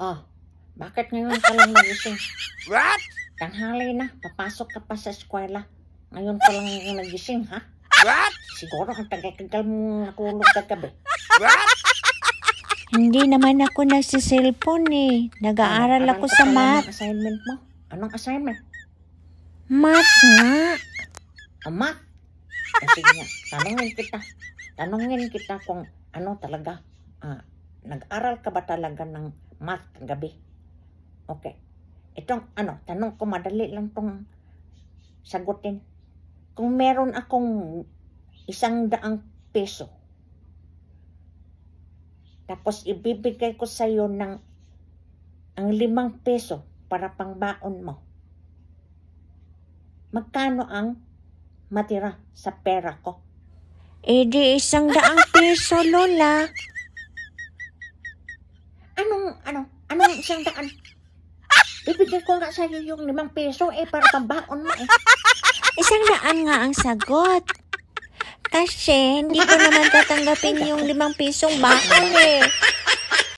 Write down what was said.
Oh, bakit ngayon ka lang nagising? What? Tanghali na, papasok ka pa sa eskwela. Ngayon ka lang nagising, ha? What? Siguro ang tagal-tagal mo natulog kagabi. What? Hindi naman ako nagsiselfon eh. Nag-aaral ako sa math. Anong assignment mo? Anong assignment? Math nga. Math? Sige nga, tanungin kita kung ano talaga. Nag-aral ka ba talaga ng math kagabi? Okay. Itong tanong ko, madali lang tong sagutin. Kung meron akong 100 peso, tapos ibibigay ko sa iyo ng ang 5 peso para pangbaon mo, magkano ang matira sa pera ko? Eh di 100 peso, Lola. Anong 100? Ibigay ko nga sa iyo yung 5 peso para pambaon mo 100 nga ang sagot. Kasi hindi ko naman tatanggapin yung 5 pisong baon eh.